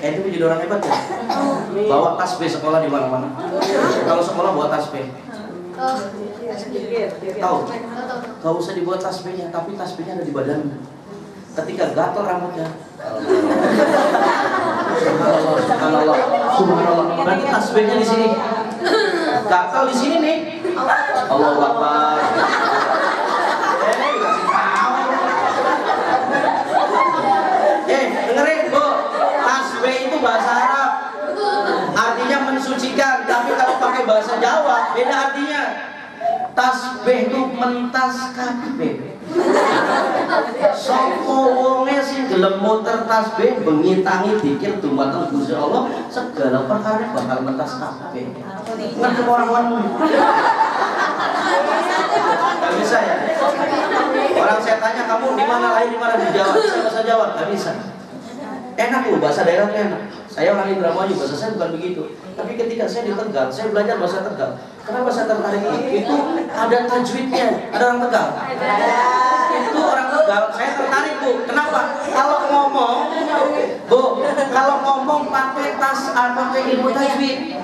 Itu jadi orang hebat ya. Bawa tasbih sekolah di mana-mana. Kalau sekolah bawa tasbih. Tahu? Gak usah dibuat tasbihnya, tapi tasbihnya ada di badannya. Ketika gatel rambutnya, subhanallah. Berarti tasbihnya di sini. Gatel di sini nih. Allahu Akbar. Dengerin Bu, tasbih itu bahasa Arab, artinya mensucikan. Tapi kalau pakai bahasa Jawa beda artinya. Tasbih itu mentas kabeh. Sopo wonge sing gelem muter tasbih bengi tangi dikir dumateng Gusti Allah, segala perkara bakal mentas kabeh. Ngerti orang-orang. Gak bisa ya. Orang saya tanya kamu di mana, lahir di mana, di Jawa, saya bahasa Jawa, gak bisa. Enak loh, bahasa daerah enak. Saya orang Indramayu, bahasa saya bukan begitu. Tapi ketika saya di Tegal, saya belajar bahasa Tegal. Kenapa saya tertarik itu? Ada tajwidnya. Ada orang Tegal? Itu orang Tegal, saya tertarik Bu. Kenapa? Kalau ngomong, Bu, kalau ngomong pakai pakai ilmu tajwid.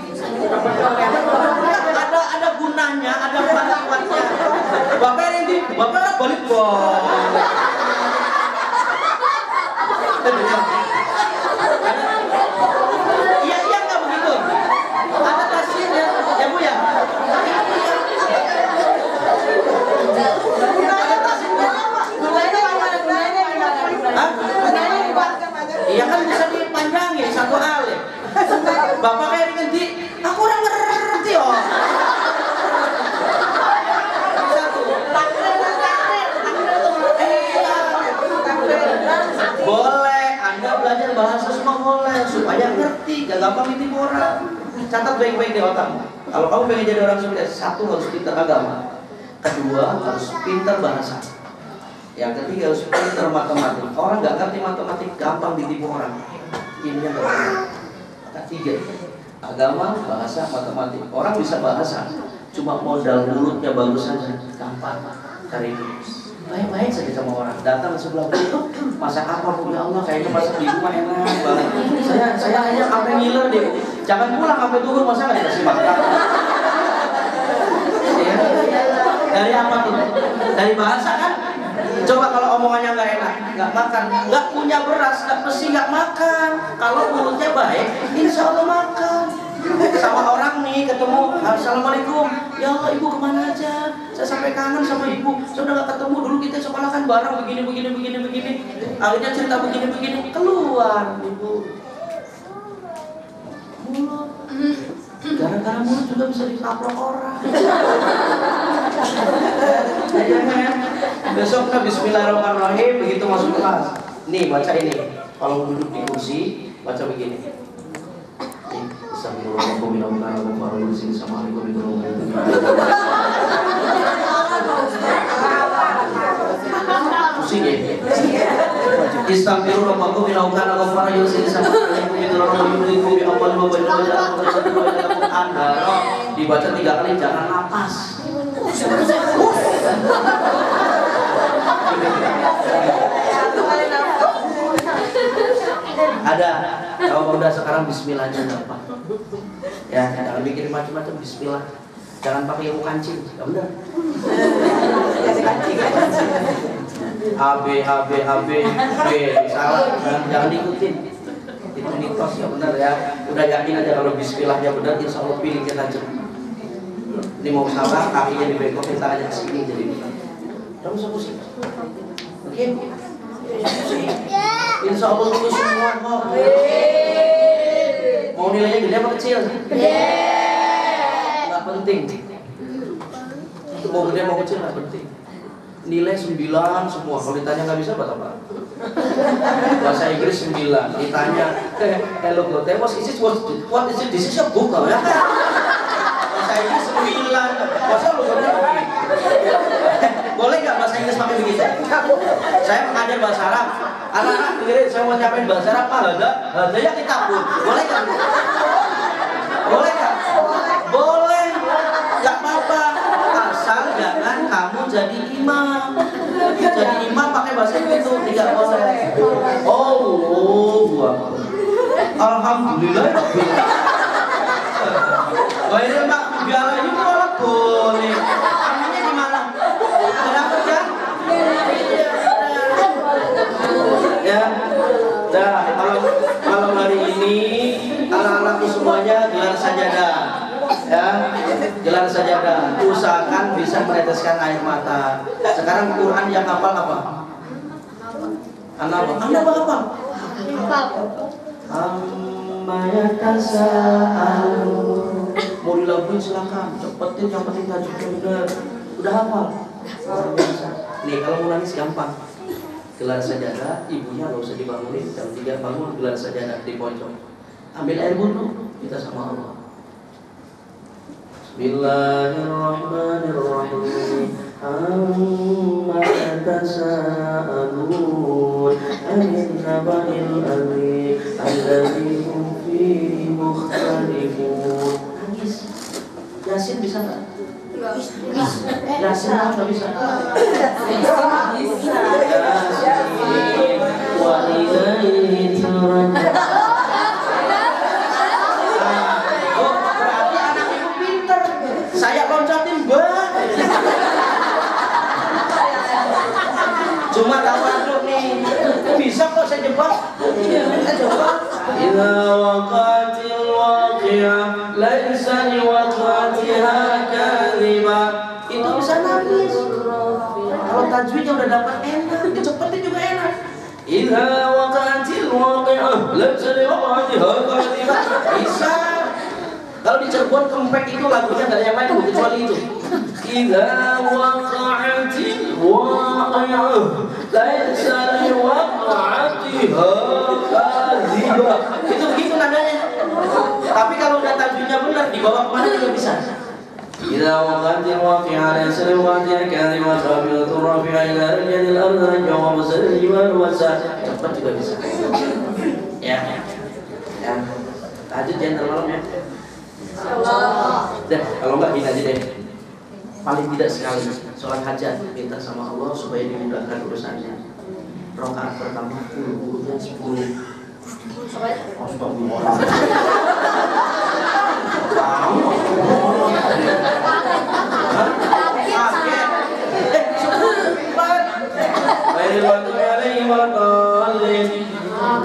Ada gunanya, ada manfaatnya. Bapak ini, Bapak balik Iya nggak begitu? Ada tasnya, ya Bu ya. Ada tasnya. Iya kan bisa dipanjangin satu alif. Bapak kayak ganti, aku orang ngerti oh. Boleh, Anda belajar bahasa semua boleh supaya ngerti, gak gampang ditipu orang. Catat baik-baik di otakmu. Kalau kamu pengen jadi orang sukses, satu harus pintar agama, kedua harus pintar bahasa, yang ketiga harus pintar matematik. Orang gak ngerti matematik gampang ditipu orang. Ini yang ketiga, agama, bahasa, matematik. Orang bisa bahasa, cuma modal mulutnya bagus saja, gampang cari baik-baik saja sama orang. Datang sebelah itu, masak apa Bu ya Allah, kayaknya masak di rumah enak banget. Saya hanya sampai ngiler deh. Jangan pulang sampai turun, masa nggak dikasih makan? Ya. Dari apa tuh? Dari bahasa kan? Coba kalau omongannya nggak enak, nggak makan, nggak punya beras, nggak mesti nggak makan. Kalau mulutnya baik, insya Allah makan. Sama orang nih ketemu, assalamualaikum, ya Allah ibu kemana aja? Saya sampai kangen sama ibu, saya udah gak ketemu, dulu kita sekolah kan bareng begini. Akhirnya cerita begini, keluar ibu mulut. Gara-gara karena mulut juga bisa ditaplok orang. Ya kan? Besok bismillahirrahmanirrahim begitu masuk kelas. Nih baca ini. Kalau duduk di kursi baca begini. Pusing ya? Istaghfiru rabbakum innahu kana ghaffara yursilis samaa'a 'alaikum midraran wa yumdidukum bi amwalin wa banin dibaca 3 kali jangan napas. Ada kalau udah sekarang bismillahnya apa? Ya, jangan bikin macam-macam bismillah. Jangan pakai ilmu kancing, enggak benar. A B B salah, jangan diikutin. Itu mitos ya benar ya. Udah yakin aja kalau bismillahnya benar, insya Allah pilihnya tajam. Ini mau sabar, kakinya dibengkok, kita aja ke sini jadi. Kamu usah pusing. Oke? Insya Allah itu semua kok. Mau nilainya gede apa kecil? Nggak penting. Mau gede mau kecil nggak penting. Nilai 9 semua. Kalau ditanya nggak bisa bahasa apa? Bahasa Inggris 9. Ditanya, hello God, what is it? This is a book ya? Bahasa Inggris 9. Bahasa lu boleh nggak bahasa Inggris pakai begitu? Saya mengajar bahasa Arab. Anak-anak dengerin, saya mau nyampein bahasa Arab ada ya kita pun. Boleh nggak? Boleh nggak? Boleh. Nggak apa-apa. Asal jangan kamu jadi imam. Jadi imam pakai bahasa Inggris itu tidak boleh. Oh, alhamdulillah. Bayar Pak, biar ini malah boleh. Aminnya gimana? Kenapa ya? Ya, dah malam hari ini anak-anakku semuanya gelar sajadah. Ya, gelar sajadah. Usahakan bisa meneteskan air mata. Sekarang Quran yang hafal apa? Anda apa? Mau dilakuin silakan, cepetin yang penting tajuknya benar. Udah hafal? Nih kalau mau nangis gampang. Gelar sajadah, ibunya nggak usah dibangunin, jam 3 bangun gelar sajadah di pojok. Ambil air wudhu, kita sama Allah. Bismillahirrahmanirrahim. Amma yatasaalun 'anil naba'il 'azim alladzi hum fihi mukhtalifun. Yasin bisa nggak? Yasin nggak bisa. Yasin wa ilaihi turja'un. Oh, berarti anak ibu pinter. Saya loncatin banget. Cuma tahu nih. Bisa kok saya jebak. Idza waqatil waqi'ah laisa liwaqatiha kadhibah. Itu bisa nangis. Kalau tajwidnya udah dapat enak, dicepetin juga enak. Idza waqatil waqi'ah laisa liwaqatiha kadhibah. Bisa. Kalau di Cirebon kempek itu lagunya dari yang lain kecuali itu. Idza waqa'atil waqi'ah laisa liwaqatiha kadhibah. Itu begitu nadanya. Tapi kalau udah tajwidnya benar dibawa kemana juga bisa. Idza waqa'atil waqi'ah laisa liwaqatiha kadhibah khafidatur rafi'ah ila rajulil ardi jawab sajibal wasa. Cepat juga bisa. Ya. Ya. Tahajud jangan malam ya. Dah, kalau enggak gini aja deh. Paling tidak sekali sholat hajat minta sama Allah supaya dimudahkan urusannya. Rakaat pertama 10 10.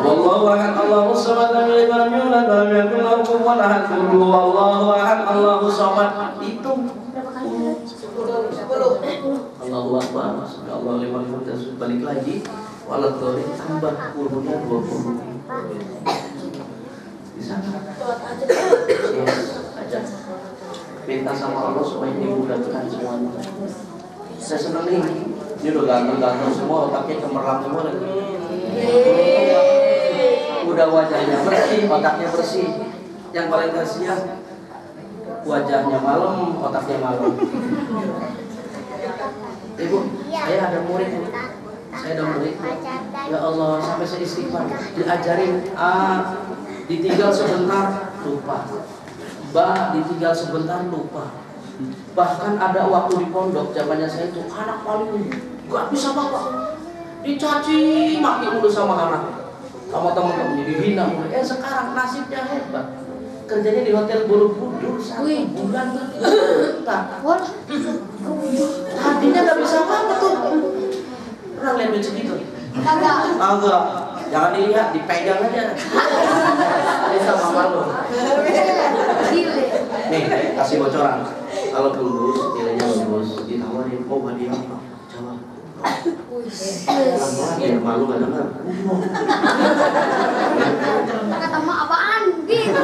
Wallahu ahad Allahus samad lam yalid walam yulad walam yakul lahu kufuwan ahad. Wallahu ahad Allahus samad. Hitung 10. Allahu akbar. Allah liman hamdah. Balik lagi. Walat dhalin tambah kurunnya 20. Bisa. Yes. aja. Minta sama Allah supaya dimudahkan semuanya. Saya senang nih, ini udah ganteng-ganteng semua, otaknya cemerlang semua lagi. Udah wajahnya bersih, otaknya bersih. Yang paling kasihan wajahnya malam, otaknya malam. Ibu, saya ada murid. Saya ada murid. Ya Allah, sampai saya istighfar. Diajarin ditinggal sebentar lupa. Ditinggal sebentar lupa. Bahkan ada waktu di pondok zamannya saya itu anak paling gak bisa bapak. Dicaci maki mulu sama anak. Sama teman-teman dihina mulu. Sekarang nasibnya hebat. Kerjanya di hotel Borobudur 1 bulan hatinya gak bisa apa tuh. Pernah lihat duit segitu? Agak. Jangan dilihat, dipegang aja. Ini sama malu. Nih, kasih bocoran. Kalau lulus, nilainya bagus, ditawarin, oh hadiah apa? Jawab. Biar malu gak dengar. Kata mak apaan? Gitu.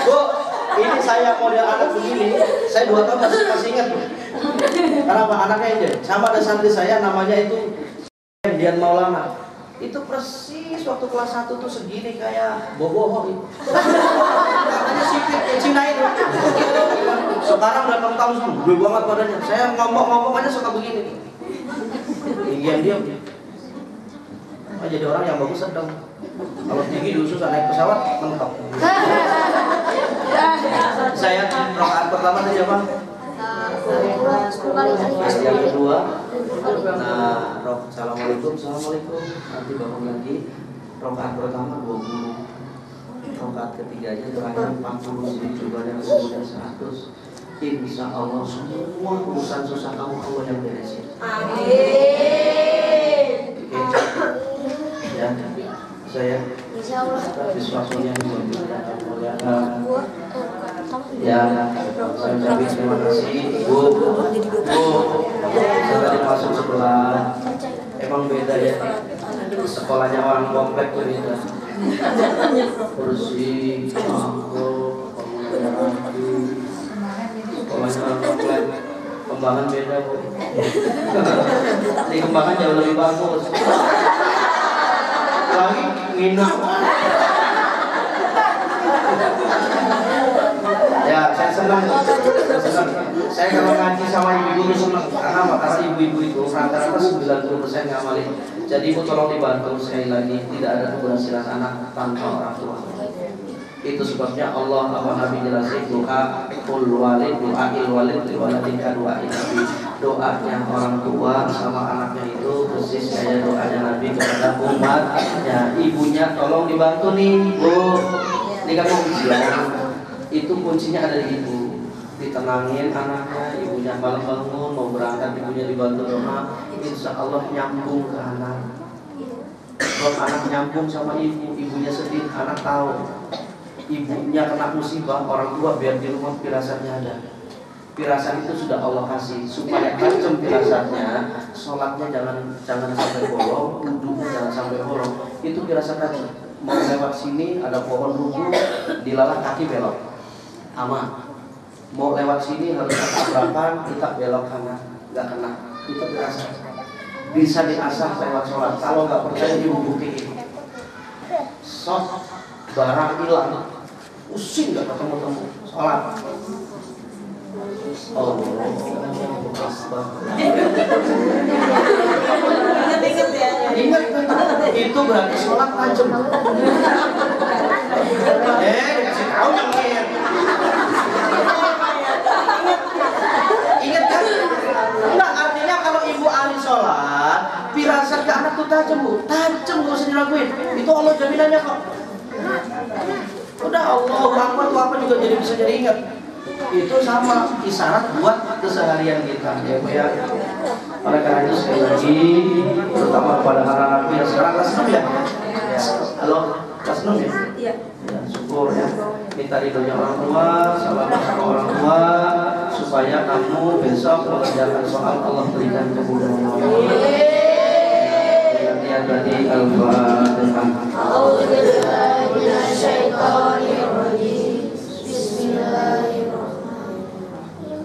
Bu, ini saya model anak begini, saya 2 tahun masih ingat. Kenapa? Anaknya aja. Sama ada santri saya namanya itu Dian Maulana. Itu persis waktu kelas 1 tuh segini kayak boboho itu. Katanya sipit kayak Cina itu. Sekarang udah 6 tahun gede banget badannya. Saya ngomong aja suka begini. Tinggian dia. Jadi orang yang bagus sedang. Kalau tinggi dulu susah naik pesawat mentok. Saya rakaat pertama saja Bang. Yang kedua, nah, assalamualaikum, nanti bangun lagi. Rakaat pertama 20, rakaat ketiganya terakhir 40, dicoba dan kemudian 100. Insya Allah semua urusan susah kamu Allah yang beresin. Amin. Ya, saya visualnya ya, saya ucapin terima kasih Bu. Saya tadi masuk sekolah, emang beda ya. Sekolahnya orang komplek tuh beda. Bersih, mangkuk, sekolahnya orang komplek, kembangan beda Bu. Di kembangan jauh lebih bagus. Lagi nginep. Ya, saya senang. Saya kalau ngaji sama ibu-ibu senang. Karena apa? Karena ibu-ibu itu rata-rata 90% ngamalin. Jadi ibu tolong dibantu sekali lagi. Tidak ada keberhasilan anak tanpa orang tua. Itu sebabnya Allah apa Nabi jelasin doa kul walid doail walid liwaladika doain Nabi. Doanya orang tua sama anaknya itu persis kayak doanya Nabi kepada umatnya. Ibunya tolong dibantu nih Bu. Ini kan ujian. Itu kuncinya ada di ibu. Ditenangin anaknya, ibunya malam bangun mau berangkat, ibunya dibantu doa. Insya Allah nyambung ke anak. Kalau anak nyambung sama ibu, ibunya sedih, anak tahu. Ibunya kena musibah, orang tua biar di rumah firasatnya ada. Firasat itu sudah Allah kasih supaya tajam firasatnya. Sholatnya jangan sampai bolong, wudhunya jangan sampai bolong. Itu firasat tajam. Mau lewat sini ada pohon rubuh, dilalah kaki belok. Aman. Mau lewat sini harus tabrakan, kita belok kanan, nggak kena. Itu firasat. Bisa diasah lewat sholat. Kalau nggak percaya dibuktiin. Barang hilang, pusing nggak ketemu sholat. Oh, Ingat ya. Ingat itu berarti sholat tajam. Kasih tahu yang lain. Ingat kan? Enggak, artinya kalau ibu ahli sholat, firasat ke anak tuh tajam Bu. Tajam gak usah dilakuin. Itu Allah jaminannya kok. Udah Allah Akbar tuh apa juga bisa jadi ingat. Itu sama isyarat buat keseharian kita ya Bu ya. Oleh karena itu sekali lagi terutama kepada anak-anak yang sekarang kelas 6 ya. Halo, kelas 6 ya? Iya. Ya, syukur ya. Minta ridhonya orang tua, salam sama orang tua supaya kamu besok mengerjakan soal Allah berikan kemudahan. Lihat tadi Al-Fatihah. A'udzubillahi minasyaitonir rajim. Bismillahirrahmanirrahim.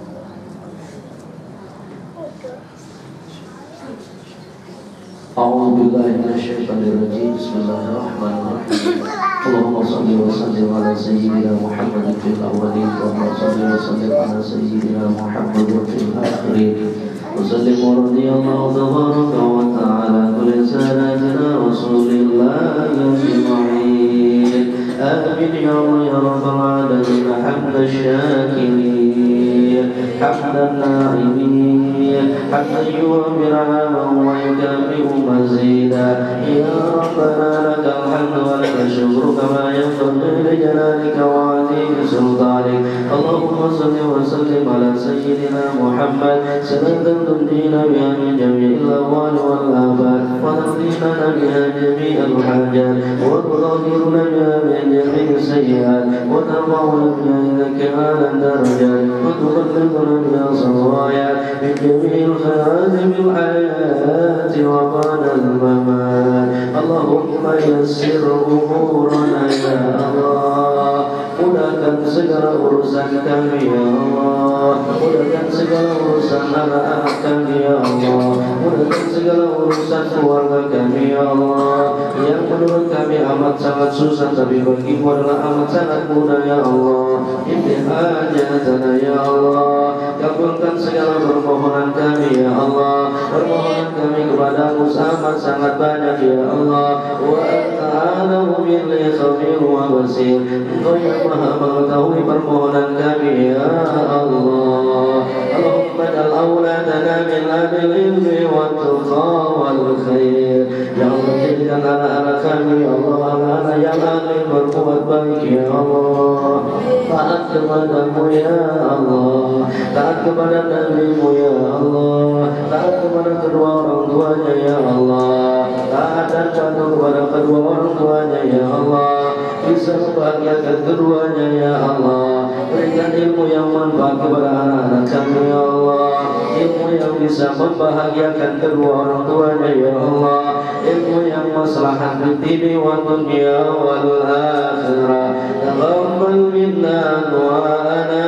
A'udzubillahi minasyaitonir rajim. Bismillahirrahmanirrahim. Allahumma shalli wa sallim ala sayyidina Muhammadin fil awwalin wa shalli wa sallim ala sayyidina Muhammadin fil akhirin. وسلم ورضي الله تبارك وتعالى كل سادتنا رسول الله أجمعين. آمين يا الله يا رب العالمين. حمد الشاكرين حمد الناعمين حمدا يوافي نعمه ويكافئ مزيدا. يا ربنا لك الحمد ولك الشكر كما ينبغي لجلالك وعظيم سلطانك. اللهم صل وسلم على سيدنا محمد صلاة تنجينا بها من جميع الأهوال والآفات وتقضينا بها جميع الحاجات وتطهرنا بها من جميع السيئات وترفعنا بها إليك أعلى الدرجات وتبلغنا بها صلوات من جميع الخيرات في الحياة وبعد الممات. اللهم يسر أمورنا يا الله. Mudahkan segala urusan kami ya Allah. Mudahkan segala urusan anak-anak kami ya Allah. Mudahkan segala urusan keluarga kami ya Allah. Yang menurut kami amat sangat susah, tapi bagimu adalah amat sangat mudah ya Allah. Inti hajatana ya Allah. Kabulkan segala permohonan kami ya Allah. Permohonan kami kepadamu amat sangat banyak ya Allah. Wa anta a'lamu billi khabir wa basir. Engkau yang maha mengetahui permohonan kami ya Allah. Allahumma ja'al auladana min ahli ilmi wa tuqa wal khair. Ya Allah, jadikan anak-anak kami ya Allah anak-anak yang ahli berbuat baik ya Allah. Taat kepadamu ya Allah. Taat kepada Nabi-Mu ya Allah. Taat kepada kedua orang tuanya ya Allah. Taat dan patuh kepada kedua orang tuanya ya Allah. Bisa membahagiakan keduanya ya Allah. Berikan ilmu yang manfaat kepada anak-anak kami ya Allah. Ilmu yang bisa membahagiakan kedua orang tuanya ya Allah. Ilmu yang maslahat di dini wa dunya wal akhirah. Taqabbal minna du'ana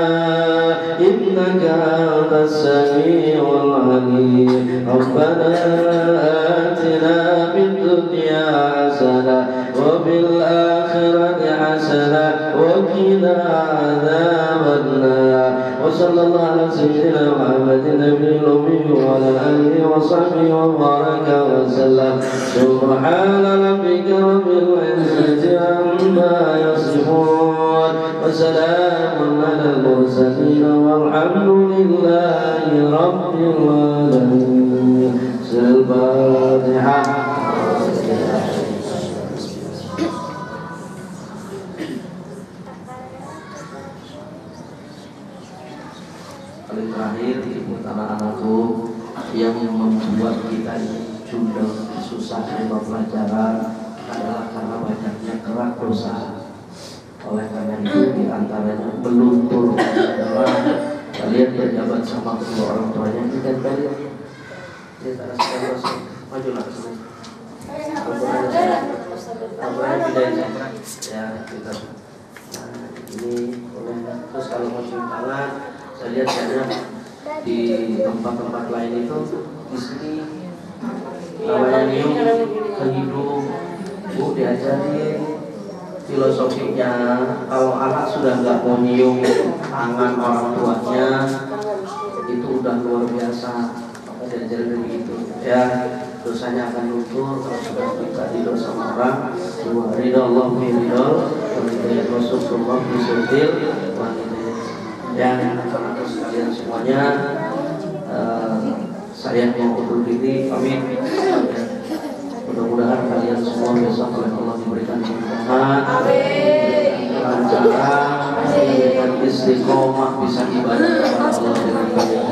innaka antas samiul alim. Rabbana atina fid dunya hasanah wa fil akhirati hasanah wa qina adzabannar. Wa sallallahu ala sayyidina Muhammadin nabiyil ummi wa ala alihi wa sahbihi wa baraka wa sallam. Subhana rabbika rabbil izzati amma yasifun wa salamun alal mursalin walhamdulillahi rabbil alamin. Al-Fatihah. Paling terakhir buat anak-anakku yang membuat kita ini jundel susah dalam pelajaran adalah karena banyaknya kerak dosa. Oleh karena itu diantaranya meluntur adalah kalian berjabat sama kedua orang tuanya dan kalian di antara sekarang majulah kesini. Apa ya kita ini terus kalau mau cium tangan saya lihat banyak di tempat-tempat lain itu di sini namanya nyium ke hidung. Bu diajarin filosofinya kalau anak sudah nggak mau nyium tangan orang tuanya itu udah luar biasa. Maka diajarin begitu ya, dosanya akan luntur kalau sudah kita ridho sama orang. Ridho Allah fi ridho wa hidayat Rasulullah fi sutil wa hidayat. Dan anak-anak sekalian semuanya, saya mau undur diri, amin. Mudah-mudahan kalian semua besok oleh Allah diberikan kemudahan, kelancaran, diberikan istiqomah, bisa ibadah kepada Allah dengan baik.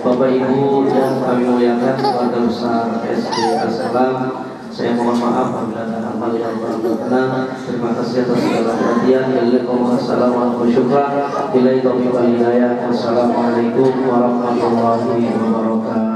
Bapak Ibu yang kami muliakan, keluarga besar SD As-Salam, saya mohon maaf apabila ada hal hal yang kurang berkenan. Terima kasih atas segala perhatian. Wassalamualaikum warahmatullahi wabarakatuh. Wassalamualaikum warahmatullahi wabarakatuh.